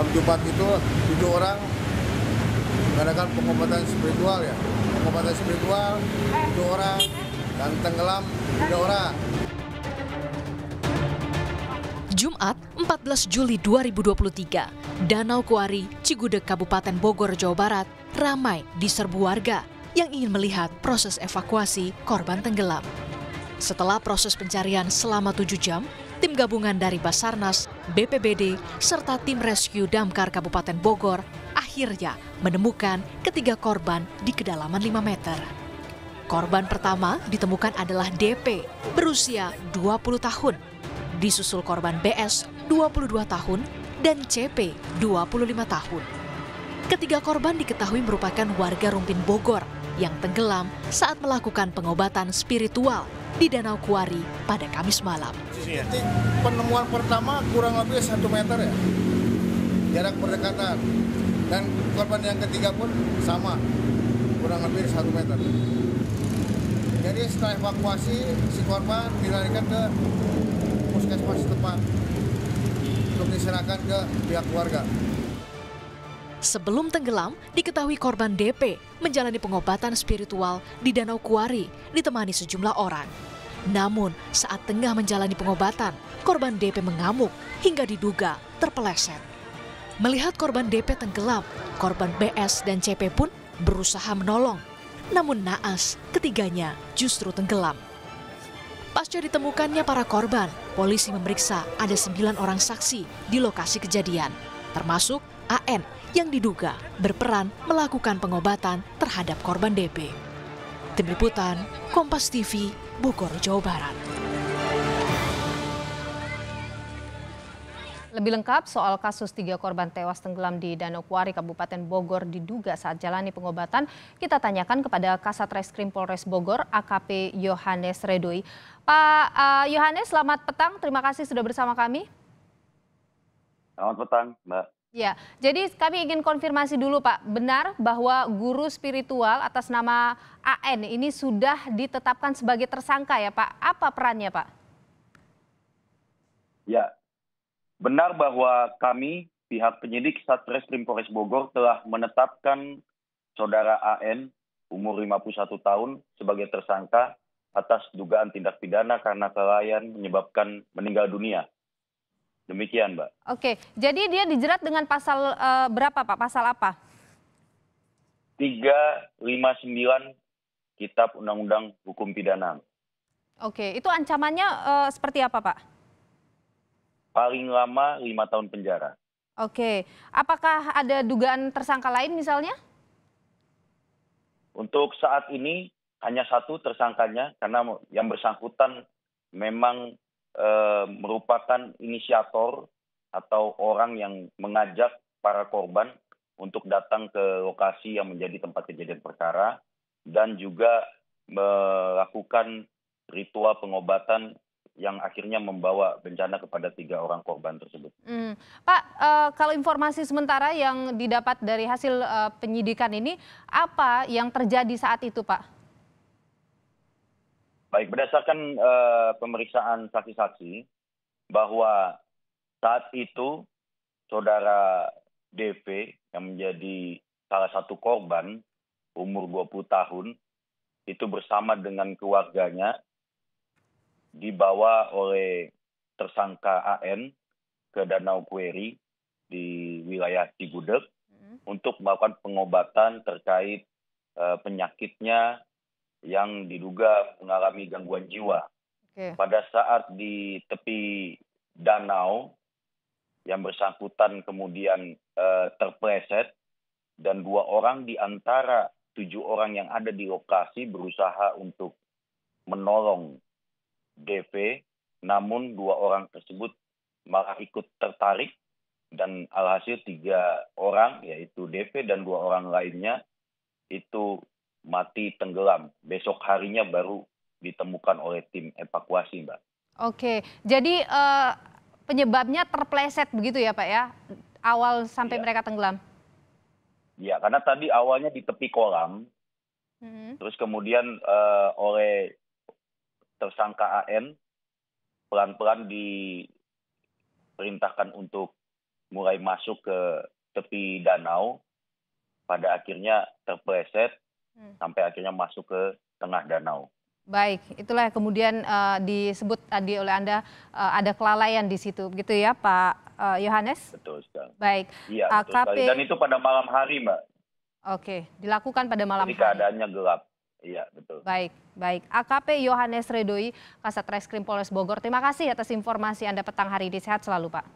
Dalam Jumat itu 7 orang mengadakan pengobatan spiritual ya. Pengobatan spiritual 7 orang dan tenggelam 3 orang. Jumat 14 Juli 2023, Danau Kuari, Cigudeg, Kabupaten Bogor, Jawa Barat, ramai diserbu warga yang ingin melihat proses evakuasi korban tenggelam. Setelah proses pencarian selama 7 jam, tim gabungan dari Basarnas, BPBD, serta tim rescue damkar Kabupaten Bogor akhirnya menemukan ketiga korban di kedalaman 5 meter. Korban pertama ditemukan adalah DP, berusia 20 tahun. Disusul korban BS 22 tahun dan CP 25 tahun. Ketiga korban diketahui merupakan warga Rumpin Bogor yang tenggelam saat melakukan pengobatan spiritual di Danau Kuari pada Kamis malam. Titik penemuan pertama kurang lebih 1 meter ya, jarak berdekatan. Dan korban yang ketiga pun sama, kurang lebih 1 meter. Jadi setelah evakuasi, si korban dilarikan ke puskesmas setempat untuk diserahkan ke pihak keluarga. Sebelum tenggelam, diketahui korban DP menjalani pengobatan spiritual di Danau Kuari ditemani sejumlah orang. Namun, saat tengah menjalani pengobatan, korban DP mengamuk hingga diduga terpeleset. Melihat korban DP tenggelam, korban BS dan CP pun berusaha menolong. Namun naas, ketiganya justru tenggelam. Pasca ditemukannya para korban, polisi memeriksa ada 9 orang saksi di lokasi kejadian, termasuk AN yang diduga berperan melakukan pengobatan terhadap korban DP. Tim Liputan, Kompas TV, Bogor, Jawa Barat. Lebih lengkap soal kasus 3 korban tewas tenggelam di Danau Kuari, Kabupaten Bogor diduga saat jalani pengobatan, kita tanyakan kepada Kasat Reskrim Polres Bogor, AKP Yohanes Redoi. Pak Yohanes, selamat petang. Terima kasih sudah bersama kami. Selamat petang, Mbak. Ya, jadi kami ingin konfirmasi dulu Pak, benar bahwa guru spiritual atas nama AN ini sudah ditetapkan sebagai tersangka ya Pak? Apa perannya Pak? Ya, benar bahwa kami, pihak penyidik Satreskrim Polres Bogor telah menetapkan saudara AN, umur 51 tahun, sebagai tersangka atas dugaan tindak pidana karena kelalaian menyebabkan meninggal dunia. Demikian, Mbak. Oke, jadi dia dijerat dengan pasal berapa Pak? Pasal apa? 359 Kitab Undang-Undang Hukum Pidana. Oke, itu ancamannya seperti apa Pak? Paling lama 5 tahun penjara. Oke, apakah ada dugaan tersangka lain misalnya? Untuk saat ini hanya 1 tersangkanya karena yang bersangkutan memang merupakan inisiator atau orang yang mengajak para korban untuk datang ke lokasi yang menjadi tempat kejadian perkara dan juga melakukan ritual pengobatan yang akhirnya membawa bencana kepada 3 orang korban tersebut. Pak, kalau informasi sementara yang didapat dari hasil penyidikan ini, apa yang terjadi saat itu Pak? Baik, berdasarkan pemeriksaan saksi-saksi bahwa saat itu saudara DV yang menjadi salah satu korban umur 20 tahun itu bersama dengan keluarganya dibawa oleh tersangka AN ke Danau Kuari di wilayah Cigudeg untuk melakukan pengobatan terkait penyakitnya yang diduga mengalami gangguan jiwa. Oke. Pada saat di tepi danau, yang bersangkutan kemudian terpleset dan 2 orang di antara 7 orang yang ada di lokasi berusaha untuk menolong DV, namun 2 orang tersebut malah ikut tertarik dan alhasil 3 orang yaitu DV dan 2 orang lainnya itu mati tenggelam. Besok harinya baru ditemukan oleh tim evakuasi, Mbak. Oke, jadi penyebabnya terpleset begitu ya Pak ya? Awal sampai mereka tenggelam? Ya, karena tadi awalnya di tepi kolam, terus kemudian oleh tersangka AN pelan-pelan diperintahkan untuk mulai masuk ke tepi danau, pada akhirnya terpleset sampai akhirnya masuk ke tengah danau. Baik, itulah yang kemudian disebut tadi oleh Anda ada kelalaian di situ, begitu ya Pak Yohanes? Betul sekali. Baik, Iya, betul sekali. Dan itu pada malam hari, Mbak. Oke, dilakukan pada malam Jadi hari. keadaannya gelap. Iya, betul. Baik, baik. AKP Yohanes Redoi, Kasat Reskrim Polres Bogor, terima kasih atas informasi Anda petang hari ini. Sehat selalu, Pak.